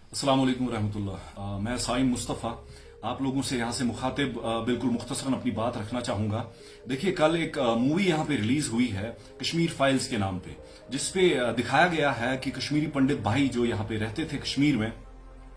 अस्सलाम वालेकुम रहमतुल्लाह। मैं साइम मुस्तफ़ा आप लोगों से यहाँ से मुखातिब बिल्कुल मुख्तसरन अपनी बात रखना चाहूंगा। देखिए, कल एक मूवी यहाँ पे रिलीज हुई है कश्मीर फाइल्स के नाम पे, जिसपे दिखाया गया है कि कश्मीरी पंडित भाई जो यहाँ पे रहते थे कश्मीर में,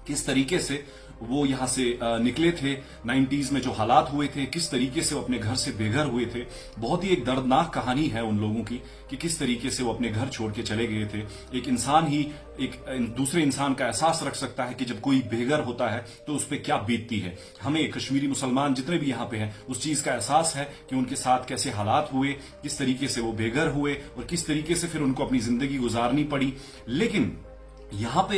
किस तरीके से वो यहां से निकले थे। 90s में जो हालात हुए थे, किस तरीके से वो अपने घर से बेघर हुए थे। बहुत ही एक दर्दनाक कहानी है उन लोगों की कि किस तरीके से वो अपने घर छोड़ के चले गए थे। एक इंसान ही एक दूसरे इंसान का एहसास रख सकता है कि जब कोई बेघर होता है तो उस पर क्या बीतती है। हमें कश्मीरी मुसलमान जितने भी यहाँ पे हैं उस चीज का एहसास है कि उनके साथ कैसे हालात हुए, किस तरीके से वो बेघर हुए और किस तरीके से फिर उनको अपनी जिंदगी गुजारनी पड़ी। लेकिन यहां पे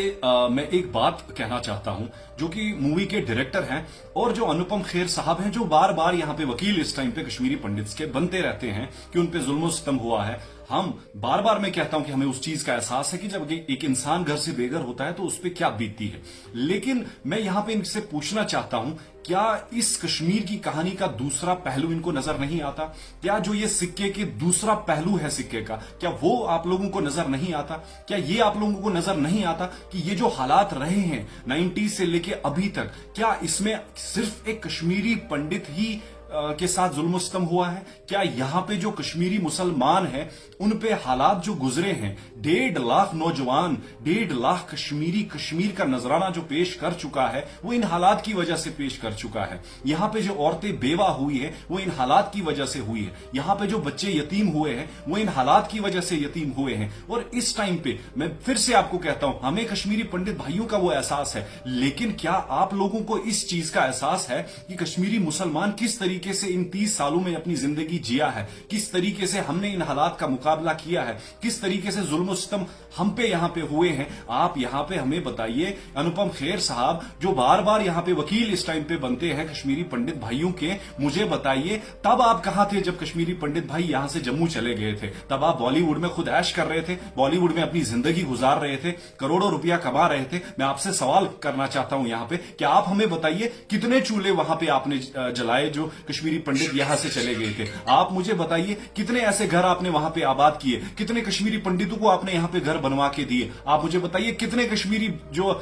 मैं एक बात कहना चाहता हूं, जो कि मूवी के डायरेक्टर हैं और जो अनुपम खेर साहब हैं, जो बार बार यहां पे वकील इस टाइम पे कश्मीरी पंडित्स के बनते रहते हैं कि उन पे जुल्म सितम हुआ है। हम बार बार मैं कहता हूं कि हमें उस चीज का एहसास है कि जब एक इंसान घर से बेघर होता है तो उस पर क्या बीतती है। लेकिन मैं यहां पे इनसे पूछना चाहता हूं, क्या इस कश्मीर की कहानी का दूसरा पहलू इनको नजर नहीं आता? क्या जो ये सिक्के के दूसरा पहलू है सिक्के का, क्या वो आप लोगों को नजर नहीं आता? क्या ये आप लोगों को नजर नहीं आता कि ये जो हालात रहे हैं 90 से लेके अभी तक, क्या इसमें सिर्फ एक कश्मीरी पंडित ही के साथ जुल्म सितम हुआ है? क्या यहां पे जो कश्मीरी मुसलमान हैं उन पे हालात जो गुजरे हैं, 1.5 लाख नौजवान, 1.5 लाख कश्मीरी कश्मीर का नजराना जो पेश कर चुका है वो इन हालात की वजह से पेश कर चुका है। यहां पे जो औरतें बेवा हुई है वो इन हालात की वजह से हुई है। यहां पे जो बच्चे यतीम हुए हैं वो इन हालात की वजह से यतीम हुए हैं। और इस टाइम पे मैं फिर से आपको कहता हूं, हमें कश्मीरी पंडित भाइयों का वो एहसास है, लेकिन क्या आप लोगों को इस चीज का एहसास है कि कश्मीरी मुसलमान किस तरीके से इन 30 सालों में अपनी जिंदगी जिया है, किस तरीके से हमने इन हालात का मुकाबला किया है, किस तरीके से जुल्म सितम हम पे यहां पे हुए हैं? आप यहां पे हमें बताइए। अनुपम खेर साहब जो बार बार यहां पे वकील इस टाइम पे बनते हैं कश्मीरी पंडित भाइयों के, मुझे बताइए तब आप कहां थे जब कश्मीरी पंडित भाई यहां से जम्मू चले गए थे? तब आप बॉलीवुड में खुद ऐश कर रहे थे, बॉलीवुड में अपनी जिंदगी गुजार रहे थे, करोड़ों रुपया कमा रहे थे। मैं आपसे सवाल करना चाहता हूं यहां पे, क्या आप हमें बताइए कितने चूल्हे वहां पे आपने जलाए जो कश्मीरी पंडित यहां से चले गए थे? आप मुझे बताइए कितने ऐसे घर आपने वहां पे आबाद किए, कितने कश्मीरी पंडितों को आपने यहां पे घर बनवा के दिए? आप मुझे बताइए कितने कश्मीरी जो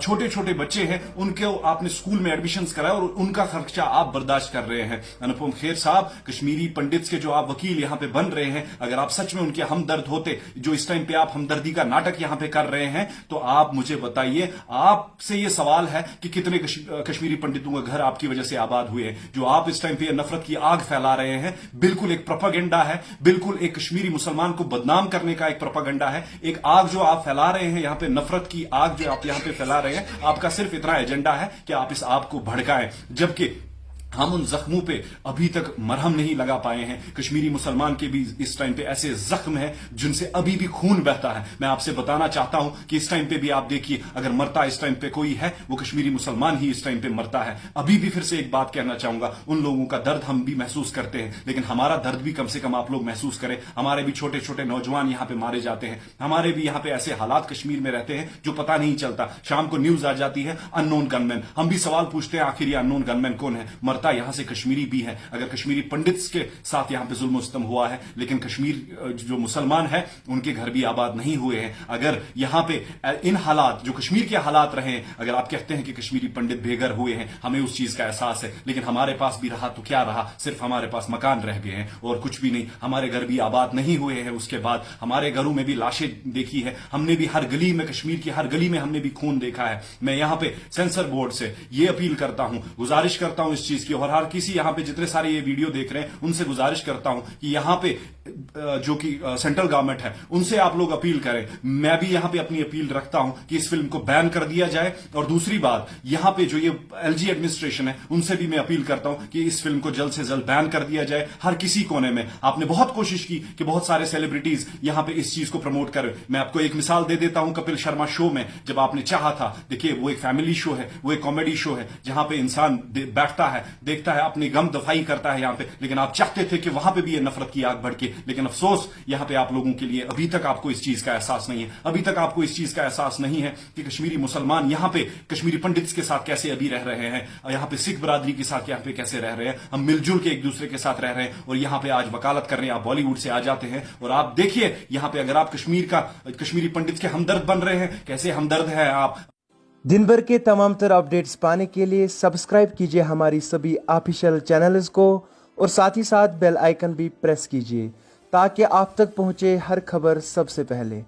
छोटे छोटे बच्चे हैं उनको आपने स्कूल में एडमिशन कराया और उनका खर्चा आप बर्दाश्त कर रहे हैं? अनुपम खेर साहब, कश्मीरी पंडित के जो आप वकील यहां पे बन रहे हैं, अगर आप सच में उनके हमदर्द होते, जो इस टाइम पे आप हमदर्दी का नाटक यहां पे कर रहे हैं, तो आप मुझे बताइए, आपसे यह सवाल है कि कितने कश्मीरी पंडितों का घर आपकी वजह से आबाद हुए हैं? जो आप इस टाइम पे नफरत की आग फैला रहे हैं, बिल्कुल एक प्रोपेगेंडा है, बिल्कुल एक कश्मीरी मुसलमान को बदनाम करने का एक प्रोपेगेंडा है। एक आग जो आप फैला रहे हैं यहां पे, नफरत की आग जो आप यहां पे फैला रहे हैं, आपका सिर्फ इतना एजेंडा है कि आप इस आग को भड़काएं, जबकि हम उन जख्मों पे अभी तक मरहम नहीं लगा पाए हैं। कश्मीरी मुसलमान के भी इस टाइम पे ऐसे जख्म हैं जिनसे अभी भी खून बहता है। मैं आपसे बताना चाहता हूं कि इस टाइम पे भी आप देखिए, अगर मरता इस टाइम पे कोई है वो कश्मीरी मुसलमान ही इस टाइम पे मरता है। अभी भी फिर से एक बात कहना चाहूंगा, उन लोगों का दर्द हम भी महसूस करते हैं, लेकिन हमारा दर्द भी कम से कम आप लोग महसूस करें। हमारे भी छोटे छोटे नौजवान यहां पे मारे जाते हैं, हमारे भी यहां पे ऐसे हालात कश्मीर में रहते हैं जो पता नहीं चलता। शाम को न्यूज आ जाती है अननोन गनमैन, हम भी सवाल पूछते हैं आखिर ये अननोन गनमैन कौन है? मरता यहां से कश्मीरी भी है। अगर कश्मीरी पंडित्स के साथ यहां पे जुल्म सितम हुआ है, लेकिन कश्मीर जो मुसलमान है उनके घर भी आबाद नहीं हुए हैं। अगर यहां पे इन हालात जो कश्मीर के हालात रहे हैं, अगर आप कहते हैं कि कश्मीरी पंडित बेघर हुए हैं, हमें उस चीज का एहसास है, लेकिन हमारे पास भी रहा तो क्या रहा? सिर्फ हमारे पास मकान रह गए हैं और कुछ भी नहीं। हमारे घर भी आबाद नहीं हुए हैं। उसके बाद हमारे घरों में भी लाशें देखी है हमने, भी हर गली में, कश्मीर की हर गली में हमने भी खून देखा है। मैं यहां पे सेंसर बोर्ड से ये अपील करता हूं, गुजारिश करता हूं इस चीज की, और हर किसी यहां पे जितने सारे ये वीडियो देख रहे हैं उनसे गुजारिश करता हूं कि यहां पे जो कि सेंट्रल गवर्नमेंट है उनसे आप लोग अपील करें। मैं भी यहां पे अपनी अपील रखता हूं कि इस फिल्म को बैन कर दिया जाए। और दूसरी बात, यहां पे जो ये एलजी एडमिनिस्ट्रेशन है उनसे भी मैं अपील करता हूं कि इस फिल्म को जल्द से जल्द बैन कर दिया जाए हर किसी कोने में। आपने बहुत कोशिश की कि बहुत सारे सेलिब्रिटीज यहां पे इस चीज को प्रमोट करें। मैं आपको एक मिसाल दे देता हूं, कपिल शर्मा शो में जब आपने चाहा था, देखिए वो एक फैमिली शो है, वो एक कॉमेडी शो है जहां पे इंसान बैठता है, देखता है, अपनी गम दफाई करता है यहां पे, लेकिन आप चाहते थे कि वहां पे भी ये नफरत की आग भड़के। लेकिन अफसोस यहां पे आप लोगों के लिए अभी तक आपको इस चीज का एहसास नहीं है, अभी तक आपको इस चीज का एहसास नहीं है कि कश्मीरी मुसलमान यहां पे कश्मीरी पंडित्स के साथ कैसे अभी रह रहे हैं, यहां पे सिख बरादरी के साथ यहां पे कैसे रह रहे हैं। हम मिलजुल के एक दूसरे के साथ रह रहे हैं और यहां पे आज वकालत कर रहे हैं। आप बॉलीवुड से आ जाते हैं और आप देखिए यहां पे, अगर आप कश्मीरी पंडित के हमदर्द बन रहे हैं, कैसे हमदर्द है आप। दिन भर के तमाम तर अपडेट्स पाने के लिए सब्सक्राइब कीजिए हमारी सभी ऑफिशियल चैनल्स को और साथ ही साथ बेल आइकन भी प्रेस कीजिए ताकि आप तक पहुंचे हर खबर सबसे पहले।